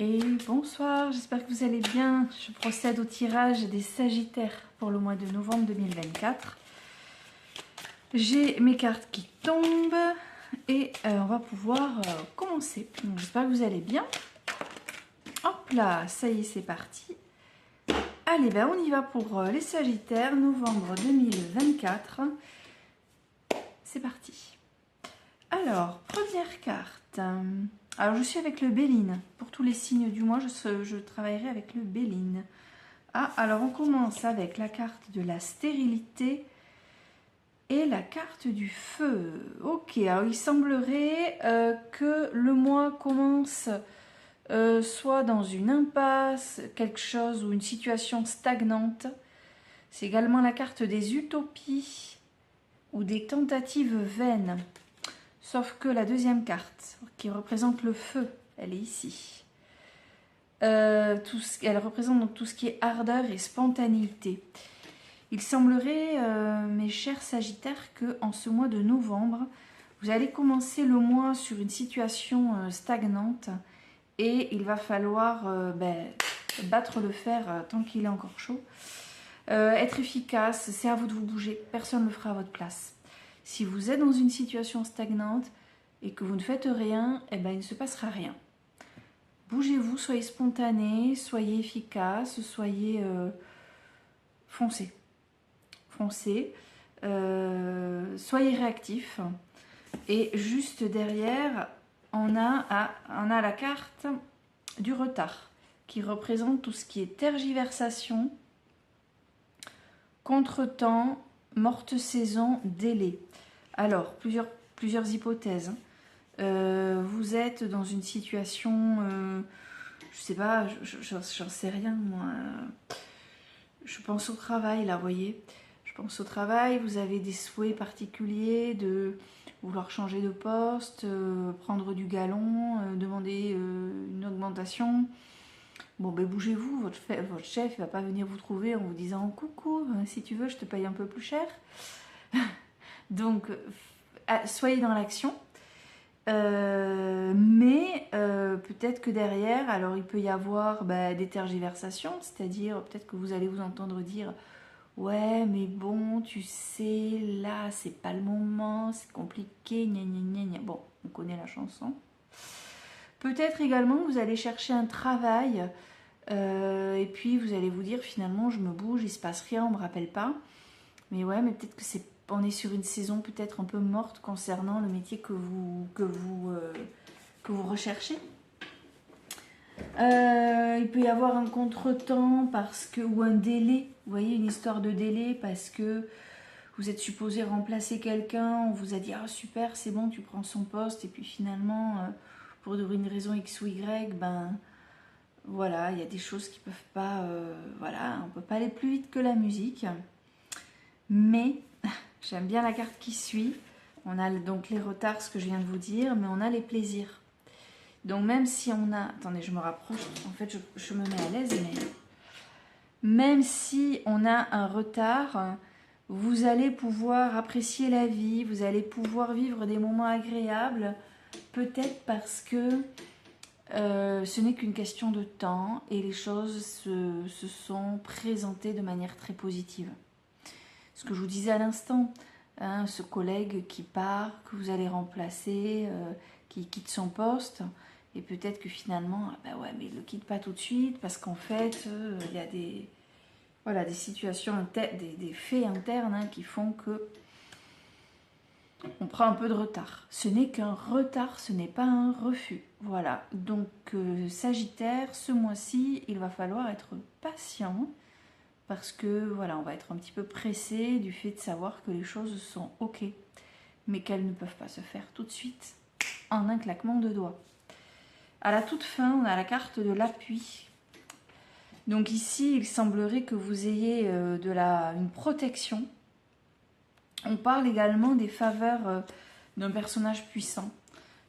Et bonsoir, j'espère que vous allez bien. Je procède au tirage des Sagittaires pour le mois de novembre 2024. J'ai mes cartes qui tombent et on va pouvoir commencer. J'espère que vous allez bien. Hop là, ça y est, c'est parti. Allez, ben on y va pour les Sagittaires, novembre 2024. C'est parti. Alors, première carte. Alors, je suis avec le Béline. Pour tous les signes du mois, je travaillerai avec le Béline. Ah, alors on commence avec la carte de la stérilité et la carte du feu. Ok, alors il semblerait que le mois commence soit dans une impasse, quelque chose ou une situation stagnante. C'est également la carte des utopies ou des tentatives vaines. Sauf que la deuxième carte, qui représente le feu, elle est ici. Elle représente donc tout ce qui est ardeur et spontanéité. Il semblerait, mes chers Sagittaires, qu'en ce mois de novembre, vous allez commencer le mois sur une situation stagnante et il va falloir battre le fer tant qu'il est encore chaud. Être efficace, c'est à vous de vous bouger, personne ne le fera à votre place. Si vous êtes dans une situation stagnante et que vous ne faites rien, eh ben, il ne se passera rien. Bougez-vous, soyez spontané, soyez efficace, soyez foncez. Foncez, soyez réactif. Et juste derrière, on a la carte du retard qui représente tout ce qui est tergiversation, contretemps, morte saison, délai. Alors, plusieurs hypothèses. Vous êtes dans une situation, je sais pas, j'en sais rien moi. Je pense au travail là, vous voyez. Je pense au travail, vous avez des souhaits particuliers de vouloir changer de poste, prendre du galon, demander une augmentation. Bon, ben bougez-vous, votre chef ne va pas venir vous trouver en vous disant « Coucou, si tu veux, je te paye un peu plus cher. » Donc, soyez dans l'action. Mais peut-être que derrière, alors il peut y avoir des tergiversations, c'est-à-dire peut-être que vous allez vous entendre dire « Ouais, mais bon, tu sais, là, c'est pas le moment, c'est compliqué, gna gna gna gna. » Bon, on connaît la chanson. Peut-être également que vous allez chercher un travail et puis vous allez vous dire finalement je me bouge, il se passe rien, on me rappelle pas. Mais ouais, mais peut-être que on est sur une saison peut-être un peu morte concernant le métier que vous recherchez. Il peut y avoir un contretemps ou un délai, vous voyez, une histoire de délai parce que vous êtes supposé remplacer quelqu'un, on vous a dit « Ah super, c'est bon, tu prends son poste » et puis finalement, pour une raison X ou Y, voilà, il y a des choses qui peuvent pas, voilà, on peut pas aller plus vite que la musique. Mais, j'aime bien la carte qui suit, on a donc les retards, ce que je viens de vous dire, mais on a les plaisirs. Donc même si on a, attendez, je me rapproche, en fait je me mets à l'aise, mais même si on a un retard, vous allez pouvoir apprécier la vie, vous allez pouvoir vivre des moments agréables, peut-être parce que ce n'est qu'une question de temps et les choses se sont présentées de manière très positive. Ce que je vous disais à l'instant, hein, ce collègue qui part, que vous allez remplacer, qui quitte son poste, et peut-être que finalement, ouais, mais il ne le quitte pas tout de suite parce qu'en fait, il y a des situations, des faits internes hein, qui font que on prend un peu de retard. Ce n'est qu'un retard, ce n'est pas un refus. Voilà, donc Sagittaire, ce mois-ci, il va falloir être patient parce que voilà, on va être un petit peu pressé du fait de savoir que les choses sont ok, mais qu'elles ne peuvent pas se faire tout de suite en un claquement de doigts. À la toute fin, on a la carte de l'appui. Donc ici, il semblerait que vous ayez une protection. On parle également des faveurs d'un personnage puissant.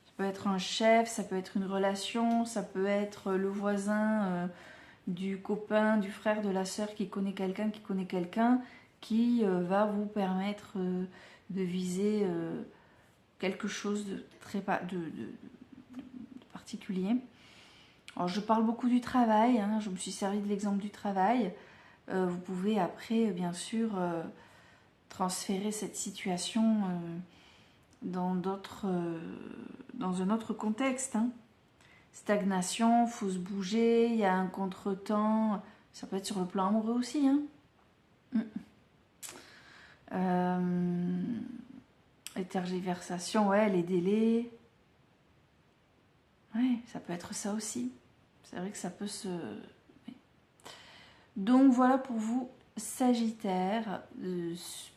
Ça peut être un chef, ça peut être une relation, ça peut être le voisin, du copain, du frère, de la sœur qui connaît quelqu'un qui va vous permettre de viser quelque chose de très de particulier. Alors, je parle beaucoup du travail, hein, je me suis servi de l'exemple du travail. Vous pouvez après, bien sûr, transférer cette situation dans un autre contexte. Hein. Stagnation, faut se bouger, il y a un contretemps. Ça peut être sur le plan amoureux aussi. Hein. Les tergiversations, ouais, les délais. Ouais, ça peut être ça aussi. C'est vrai que ça peut se... Oui. Donc voilà pour vous, Sagittaire,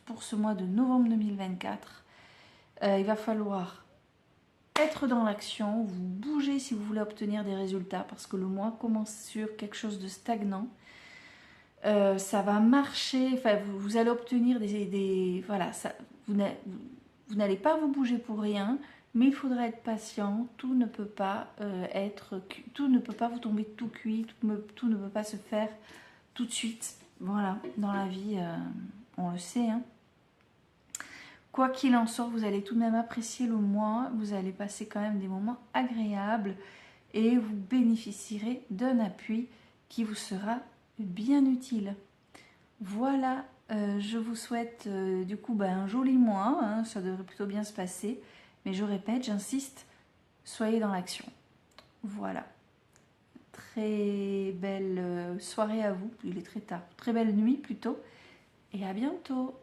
pour ce mois de novembre 2024. Il va falloir être dans l'action, vous bougez si vous voulez obtenir des résultats, parce que le mois commence sur quelque chose de stagnant. Ça va marcher, enfin vous allez obtenir voilà, ça, vous n'allez pas vous bouger pour rien, mais il faudra être patient. Tout ne peut pas tout ne peut pas vous tomber tout cuit, tout ne peut pas se faire tout de suite. Voilà, dans la vie, on le sait. Hein. Quoi qu'il en soit, vous allez tout de même apprécier le mois, vous allez passer quand même des moments agréables et vous bénéficierez d'un appui qui vous sera bien utile. Voilà, je vous souhaite du coup un joli mois, hein, ça devrait plutôt bien se passer, mais je répète, j'insiste, soyez dans l'action. Voilà, très belle soirée à vous, il est très tard, très belle nuit plutôt, et à bientôt.